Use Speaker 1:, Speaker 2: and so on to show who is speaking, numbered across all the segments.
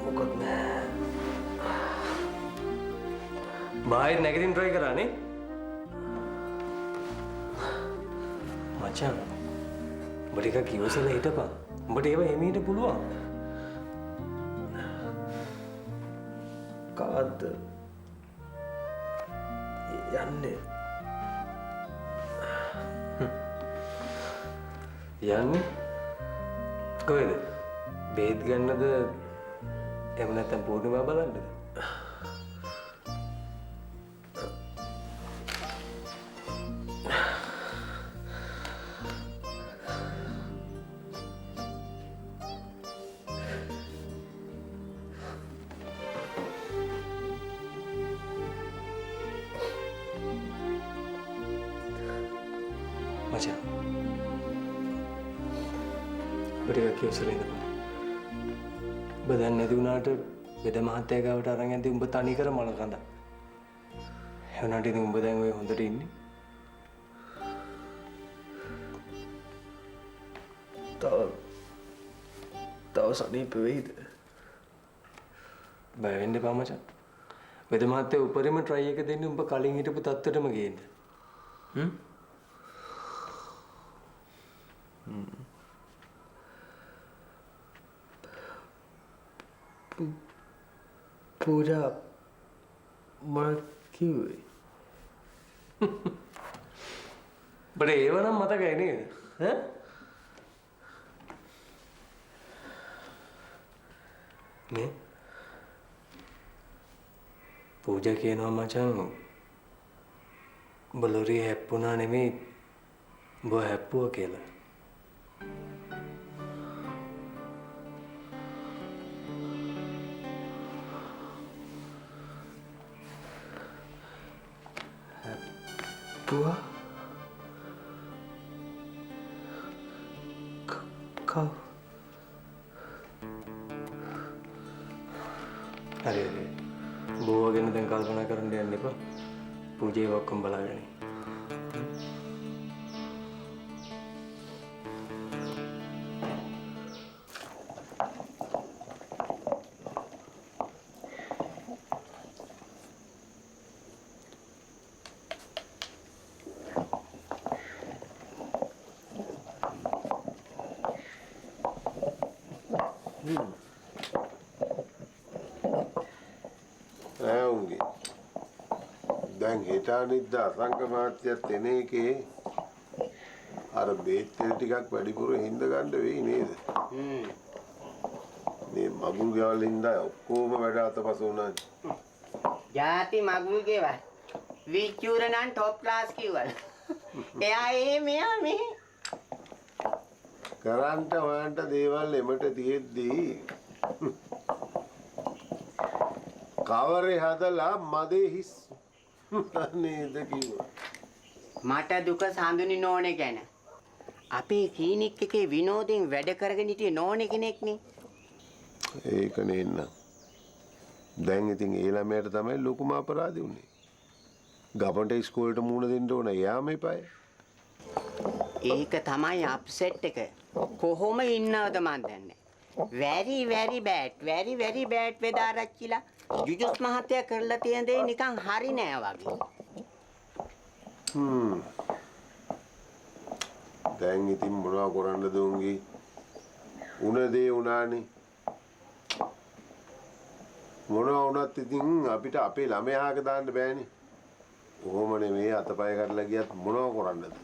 Speaker 1: මොකද නෑ. බාහිර නැගිටින්න try කරානේ. මචං. ඔබ ටිකක් ඉවසලා හිටපන්. ඔබට ඒව එමෙහිට පුළුවන්. කාද්ද යන්නේ? යන්නේ කොහෙද? බේත් ගන්නද? එහෙම නැත්නම් පූර්ණිමා බලන්නද? මචං ඔබ කියවසලා ඉඳපන්. ඔබ දැන් නැති වුණාට වෙද මහත්තයා ගාවට අරන් යද්දී උඹ තනි කර මල කඳ. ඒ වුණාට ඉතින් උඹ දැන් ඔය හොඳට ඉන්නේ. තව සනීප වෙයිද? බය වෙන්න එපා මචං. වෙද මහත්තයා උපරිම try එක දෙන්නේ උඹ කලින් හිටපු තත්ත්වෙටම ගේන්න. පූජා මම කිව්වේ. බඩ ඒව නම් මතකයි නේද? ඈ? නේ? පූජා කියනවා මචං උඹ ලොරිය හැප්පුණා නෙමෙයි උඹ හැප්පුවා කියලා. Buah kau hari buah gini dan kalian akan dia nih pak puji waktu kembali nih.
Speaker 2: දැන් හිතානිද්ද අසංක මාත්‍යත් එන එකේ අර බේත් තෙල් ටිකක් වැඩිපුර හින්ද ගන්න වෙයි නේද? මේ මගුල් ගෙවල් හින්දා ඔක්කොම වැඩ අතපස වුණානේ.
Speaker 3: ජාති මගුල් ගෙවල් විචුර නම් টොප් ක්ලාස් කිව්වල. එයා මෙයා මේ
Speaker 2: කරන්ට හොයන්ට දේවල් එමට තියෙද්දී කවරේ හදලා මදේ හිස් නේද කිව්වා.
Speaker 3: මට දුක සඳුනි නෝනේ ගැන. අපේ ක්ලිනික් එකේ විනෝදෙන් වැඩ කරගෙන හිටියේ නෝනේ කෙනෙක් නේ.
Speaker 2: ඒක නේන්න. දැන් ඉතින් ඒ ළමයට තමයි ලොකුම අපරාධය උනේ. ගපන්ට ඉස්කෝලේට මූණ දෙන්න ඕන යාම එපායි.
Speaker 3: ඒක තමයි අප්සෙට් එක. කොහොම ඉන්නවද මන් දන්නේ. very very bad වෙදාරච්චිලා. ජුජුස් මහත්තයා කරලා තියෙන දේ නිකන් හරි නෑ වගේ.
Speaker 2: දැන් ඉතින් මොනවා කරන්නද උන්ගේ? උන දේ උනානේ. මොනවා වුණත් ඉතින් අපිට අපේ ළමයාක දාන්න බෑනේ. කොහොම නෙමෙයි අතපය කඩලා ගියත් මොනවා කරන්නද?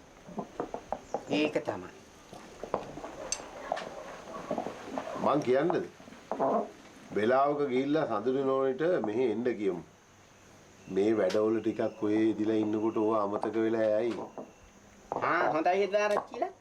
Speaker 3: ඒක තමයි.
Speaker 2: මං කියන්නද? වෙලාවක ගිහිල්ලා සඳුනි නෝනෙට මෙහෙ එන්න කියමු. මේ වැඩවල ටිකක් ඔය ඉදිලා ඉන්නකොට ඕවා අමතක වෙලා යයි.
Speaker 3: හොඳයි හිතාරච්චිලා.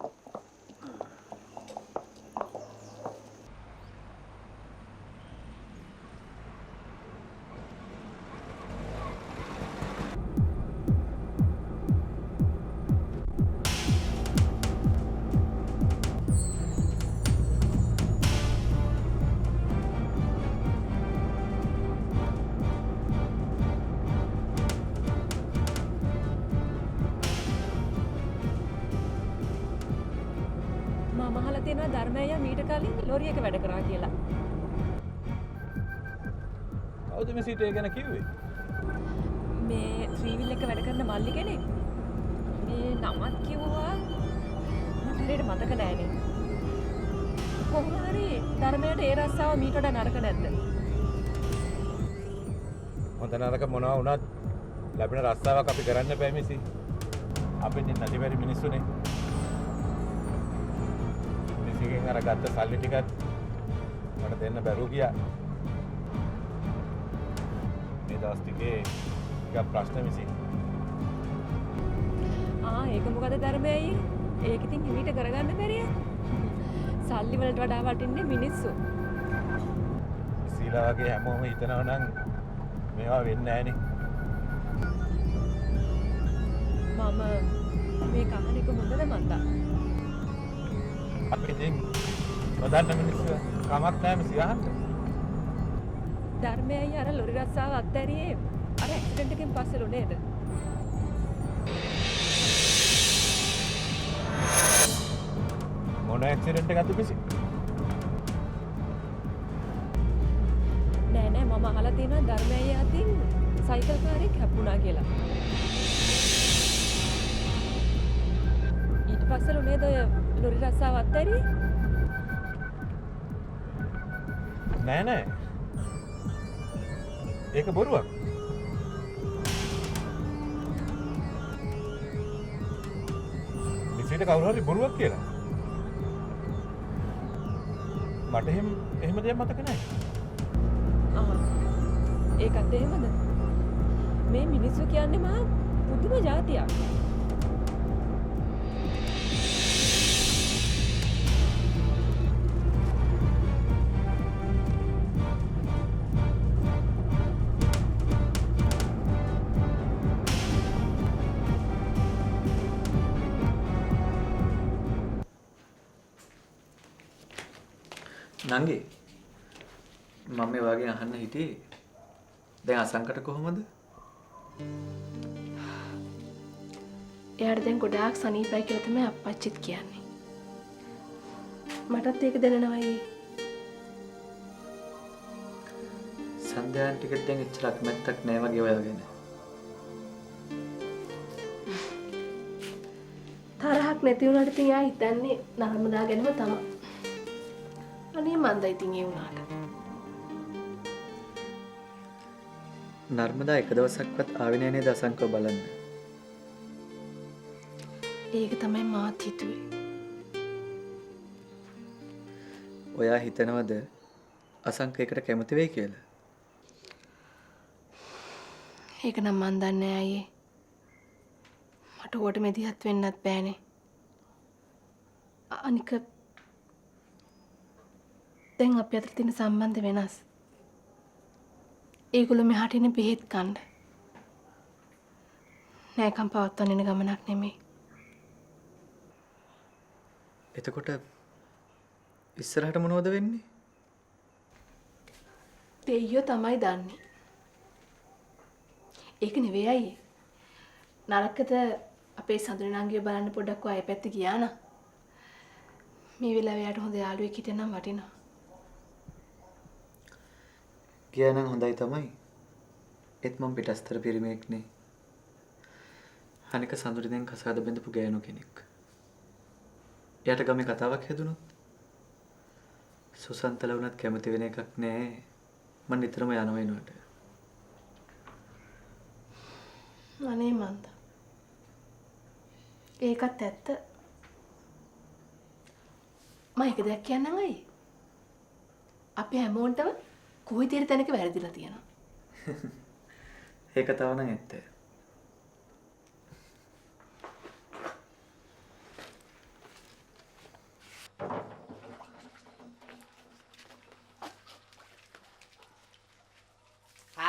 Speaker 4: මම අහලා තියෙනවා ධර්මය මීට කලින් ලොරි එක වැඩ කරා කියලා. කවුද මේ සීටේ ගැන කිව්වේ?
Speaker 5: මේ ත්‍රීවිල් එක වැඩ කරන මල්ලි කෙනෙක්. මේ නමත් කිව්වා මට හරියට මතක නෑනේ. කොහොම හරි ධර්මයට ඒ රස්සාව මීට වඩා නරක නැද්ද?
Speaker 4: හොඳ නරක මොනවා වුණත් ලැබෙන රස්සාවක් අපි කරන්න බෑ මිසි. අපි නැති බැරි මිනිස්සුනේ. මිසිගෙන් අර ගත්ත සල්ලි ටිකත් මට දෙන්න බැරුව ගියා. මේ දවස් ටිකේ ටිකක් ප්‍රශ්න මිසි.
Speaker 5: ඒක මොකද ධර්මයයි? ඒක ඉතින් හිමීට කරගන්න බැරිය. සල්ලි වලට වඩා වටින්නේ මිනිස්සු.
Speaker 4: සීලා වගේ හැමෝම හිතනවා නම් මේවා වෙන්නේ නැහනේ.
Speaker 5: මම මේ කහන එක හොඳද මන්දා?
Speaker 4: අපි ඉතින් නොදන්න මිනිස්සු කමක් නැහැ මිසි අහන්න.
Speaker 5: ධර්මයයි අර ලොරි රස්සාව අත්හැරියේ අර ඇක්සිඩන්ට් එකෙන් පස්සෙලු නේද?
Speaker 4: මොන ඇක්සිඩන්ට් එකක්ද මිසි?
Speaker 5: නෑ නෑ මම අහලා තියෙනවා ධර්මයයි අතින් සයිකල් කාරයෙක් හැප්පුණා කියලා. ඊට පස්සෙලු නේද ඔය ලොරි රස්සාව අත්හැරියේ?
Speaker 4: නෑ නෑ. ඒක බොරුවක්. මිසිට කවුරු හරි බොරුවක් කියලා. මට එහෙම දෙයක් මතක නැහැ.
Speaker 5: ඒකත් එහෙමද? මේ මිනිස්සු කියන්නේ මහා පුදුම જાතියක්.
Speaker 6: නංගි මම මේ වගේ අහන්න හිටියේ දැන් අසංකට කොහොමද?
Speaker 7: එයාට දැන් ගොඩාක් සනීපයි කියලා තමයි අප්පච්චිත් කියන්නේ. මටත් ඒක දැනෙනවයි.
Speaker 6: සන්ධ්‍යාන් ටිකෙත් දැන් එච්චර අකමැත්තක් නෑ වගේ ඔයාලා ගැන.
Speaker 7: තරහක් නැති වුණාට ඉතින් එයා හිතන්නේ නර්මදා ගැනම තමයි. අනේ මන්ද ඉතින් ඒ වුණාට.
Speaker 6: නර්මදා එක දවසක්වත් ආවේ නෑ නේද අසංකව බලන්න?
Speaker 7: ඒක තමයි මාත් හිතුවේ.
Speaker 6: ඔයා හිතනවද අසංක එකට කැමති වෙයි කියලා?
Speaker 7: ඒක නම් මන් දන්නේ නෑ අයියේ. මට ඕකට මෙදිහත් වෙන්නත් බෑනේ. අනික දැන් අපි අතර තියෙන සම්බන්ධ වෙනස්. ඒගොල්ලෝ මෙහාට එන්නේ බෙහෙත් කන්න. නෑකම් පවත්වන්න එන ගමනක් නෙමෙයි.
Speaker 6: එතකොට ඉස්සරහට මොනවද වෙන්නේ?
Speaker 7: දෙයියෝ තමයි දන්නේ. ඒක නෙවෙයි අයියේ. නරකද අපේ සඳුන නංගිව බලන්න පොඩ්ඩක් ආයෙ පැත්ත ගියා නා. මේ වෙලාවේ යාට හොඳ යාළුවෙක් හිටියනම් වටිනවා.
Speaker 6: ගියා නම් හොඳයි තමයි. ඒත් මම පිටස්තර පිරිමේක් නේ. අනික සඳුරි දැන් කසාද බඳපු ගෑනු කෙනෙක්. එයාට ගමේ කතාවක් හැදුනොත් සුසන්තල වුණත් කැමති වෙන එකක් නෑ. මම නිතරම යනවා එනවට.
Speaker 7: අනේ මන්ද. ඒකත් ඇත්ත. මම එක දෙයක් කියන්නම් අයියේ. අපි හැමෝටම කොයි තීර තැනක වැරදිලා තියෙනවා.
Speaker 6: ඒක තව නම් ඇත්ත.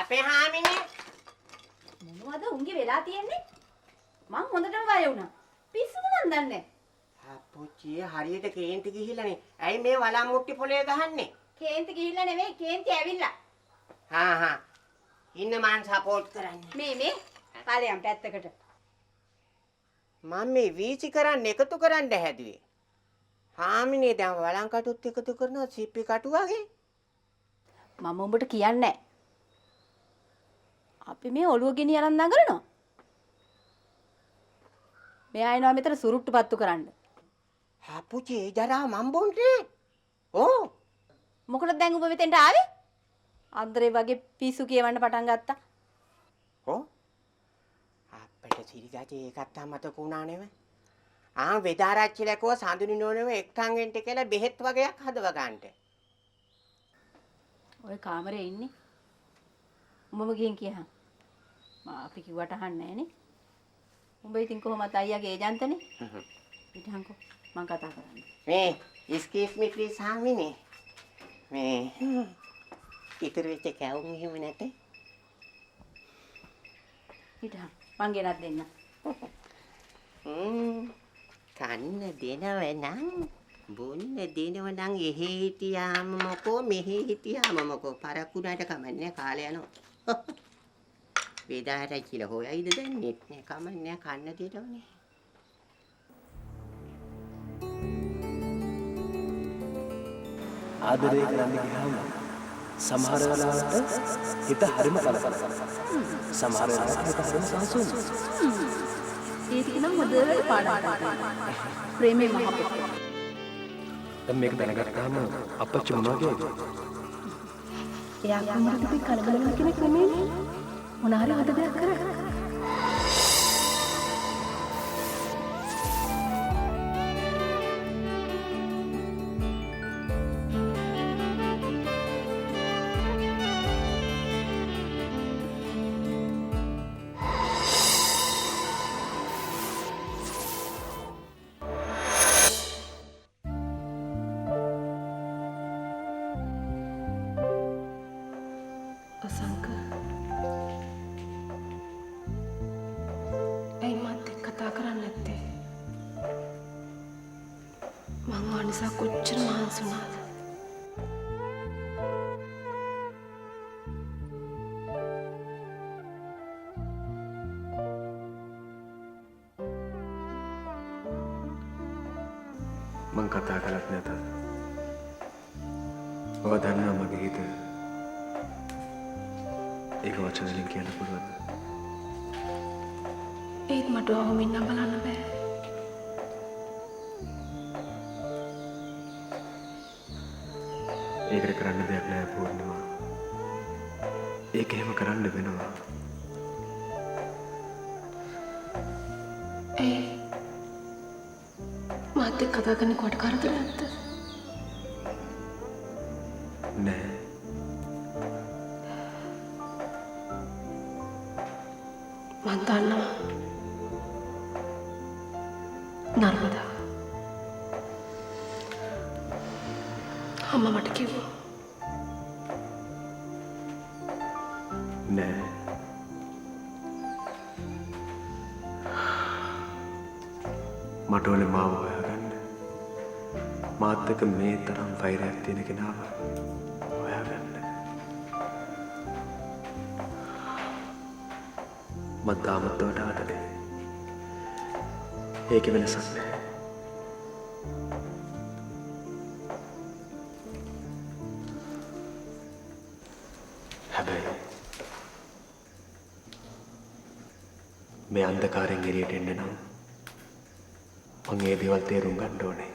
Speaker 3: අපේ හාමිනේ
Speaker 8: මොනවද උන්ගේ වෙලා තියෙන්නේ? මං හොඳටම බය වුණා. පිස්සුද මන් දන්නේ.
Speaker 3: අප්පුච්චි හරියට කේන්ති ගිහිල්ලානේ. ඇයි මේ වලම් මුට්ටි පොලේ ගහන්නේ?
Speaker 8: කේන්ති ගිහිල්ලා නෙවෙයි කේන්ති ඇවිල්ලා.
Speaker 3: හා ඉන්න මං සපෝට් කරන්නේ.
Speaker 8: මේ කාලයන් පැත්තකට.
Speaker 3: මම මේ වීසි කරන්න එකතු කරන්න හැදුවේ. හාමිනේ දැන් වලම් කටුත් එකතු කරනවා සිප්පි කටු වගේ.
Speaker 8: මම උඹට කියන්නේ අපි මේ ඔළුව ගෙනි අරන් දඟලනවා. මෙයා එනවා මෙතන සුරුට්ටු පත්තු කරන්න.
Speaker 3: අපුචි ජරා මම් බොන්නේ. ඕ
Speaker 8: මොකටද දැන් ඔබ මෙතෙන්ට ආවේ? අන්දරේ වගේ පිස්සු කියවන්න පටන් ගත්තා.
Speaker 3: ඕ අපිට සිරිගාජේ ඒකත් අමතක වුණා නෙවෙයි. වෙදාරච්චිලා කෝ සඳුනි නෝනව එක්කන් එන්ට කියලා බෙහෙත් වගේක් හදව ගන්නට.
Speaker 8: ඔය කාමරේ ඉන්නේ. උඹම ගිහින් කියහන්. අපි කිව්වට අහන්නේ නැහනේ. උඹ ඉතින් කොහොමද අයියාගේ ඒජන්තනේ? ඉතින්කෝ මං කතා කරන්නේ.
Speaker 3: මේ excuse me please හාමිනේ. මේ ඉතුරු වෙච්ච කැවුම් එහෙම නැතේ.
Speaker 8: ඉතින් මං ගෙනත් දෙන්න.
Speaker 3: කන්න දෙනව නම් බොන්න දෙනව නම් එහෙ හිටියාම මොකෝ මෙහෙ හිටියාම මොකෝ පරක්කුණාට කමන්නේ කාලය යනවා. වේදාට කියලා හොයයිද දැන්නේ නේ කමන්නේ කන්න දෙනවනේ.
Speaker 1: ආදරය කරන්න ගියාම සමහර වෙලාවට හිත හරිම කලබලයි. සමහර වෙලාවට හිත හරිම සංසුන්යි.
Speaker 7: ඒක නම් හොඳට පාඩම් ගන්න. ප්‍රේමේ මහ පොත.
Speaker 1: දැන් මේක දැනගත්තාම අපච්චි මොනවා කියයිද?
Speaker 7: එයා කොහොමද අපි කලබල වෙන කෙනෙක් නෙමෙයි. මොනාරි හද දෙයක් කරා. අසංක ඇයි මත් එක්ක කතා කරන්නේ නැත්තේ? මං වනිසා කොච්චර මහන්සි වුණාද?
Speaker 1: මං කතා කළත් නැතත් ඔබ දන්නා මගේ හිත ඒක වචන වලින් කියන්න පුළුවන්ද?
Speaker 7: ඒත් මට ඔහොම ඉන්න බලන්න බෑ.
Speaker 1: ඒකට කරන්න දෙයක් නෑ පූර්ණිමා. ඒක එහෙම කරන්න වෙනවා.
Speaker 7: ඒ මාත් එක්ක කතා කරන්නේ කොට කරදර නැද්ද?
Speaker 1: නෑ.
Speaker 7: මං දන්නවා නර්මදා අම්මා මට කිව්වා
Speaker 1: නෑ. මට ඕනේ මාව හොයාගන්න. මාත් එක්ක මේ තරම් වෛරයක් තියෙන කෙනාව හොයාගන්න. මම තාමත් ඔයාට ආදරේ. ඒක වෙනසක් නෑ. හැබැයි මේ අන්ධකාරයෙන් එළියට එන්න නම් මම ඒ දේවල් තේරුම් ගන්න ඕනේ.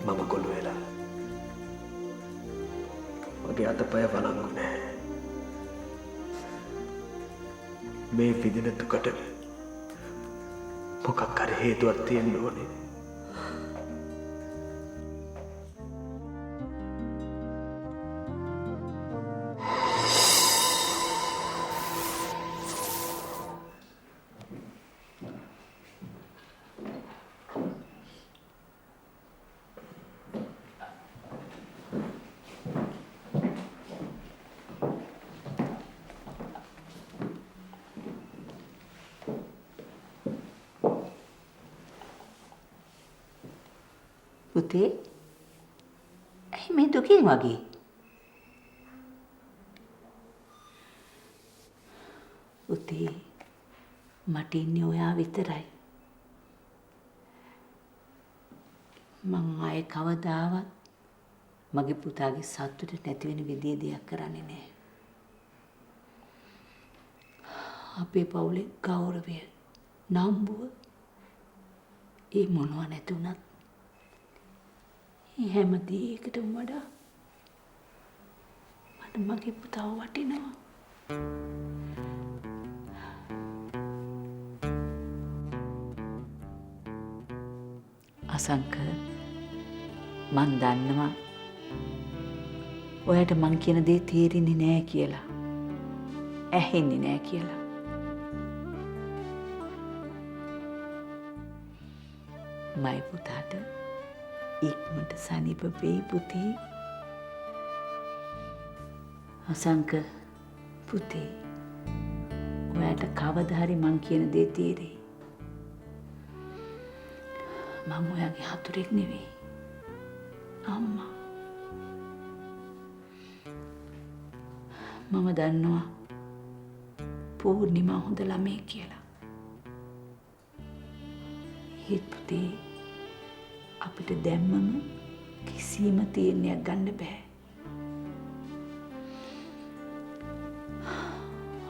Speaker 1: මම කොළු වෙලා මගේ අතපය වළංගු නෑ. මේ විදින දුකට මොකක් හරි හේතුවක් තියෙන්න ඕනේ.
Speaker 9: පුතේ ඇයි මේ දුකින් වගේ? පුතේ මට ඉන්නේ ඔයා විතරයි. මං ආයේ කවදාවත් මගේ පුතාගේ සතුට නැති වෙන විදිය දෙයක් කරන්නේ නැහැ. අපේ පවුලේ ගෞරවය, නම්බුව ඒ මොනවා නැති වුණත් ඒ හැම දෙයකටම වඩා මට මගේ පුතාව වටිනවා. අසංක මන් දන්නවා ඔයාට මං කියන දේ තේරෙන්නේ නැහැ කියලා. ඇහෙන්නේ නැහැ කියලා. මයි පුතාට ඉක්මනට සනීප වෙයි පුතේ. අසංක පුතේ ඔයාට කවදා හරි මං කියන දේ තේරෙයි. මම ඔයාගේ හතුරෙක් නෙවෙයි. අම්මා. මම දන්නවා පූර්ණිමා හොඳ ළමයෙක් කියලා. ඒත් පුතේ අපිට දැම්මම කිසිම තීරණයක් ගන්න බෑ.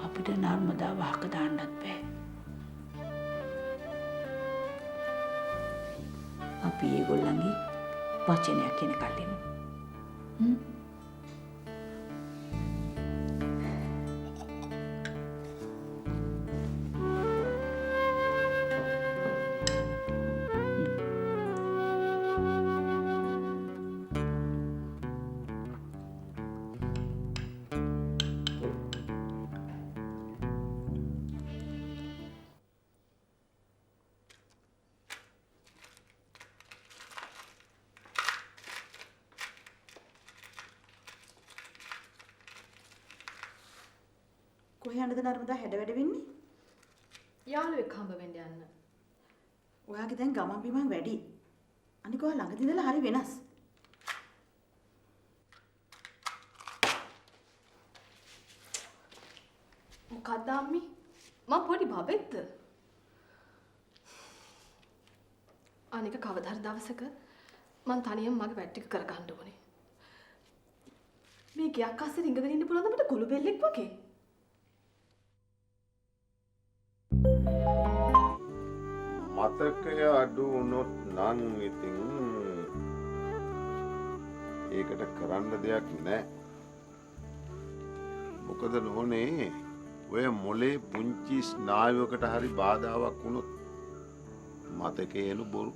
Speaker 9: අපිට නර්මදා වහක දාන්නත් බෑ. අපි ඒගොල්ලන්ගේ වචනයක් කියන කලින්
Speaker 10: කොහේ යන්නද නර්මදා හැඩ වැඩ වෙන්නේ?
Speaker 7: යාළුවෙක් හම්බ වෙන්න යන්න.
Speaker 10: ඔයාගේ දැන් ගමන් බිමන් වැඩි. අනික ඔයා ළඟදී ඉඳලා හරි වෙනස්.
Speaker 7: මොකක්ද අම්මි? මම පොඩි බබෙක්ද? අනික කවදා හරි දවසක මං තනියම මගේ වැඩ ටික කරගන්න ඕනේ. මේ ගයක් අස්සේ රිංගගෙන ඉන්න පුළුවන්ද මට ගොළු බෙල්ලෙක් වගේ?
Speaker 2: මතකය අඩු වුණොත් නම් ඉතින් ඒකට කරන්න දෙයක් නැහැ. මොකද නෝනේ ඔය මොලේ පුංචි ස්නායුවකට හරි බාධාවක් වුණොත් මතකේ එනු බොරු.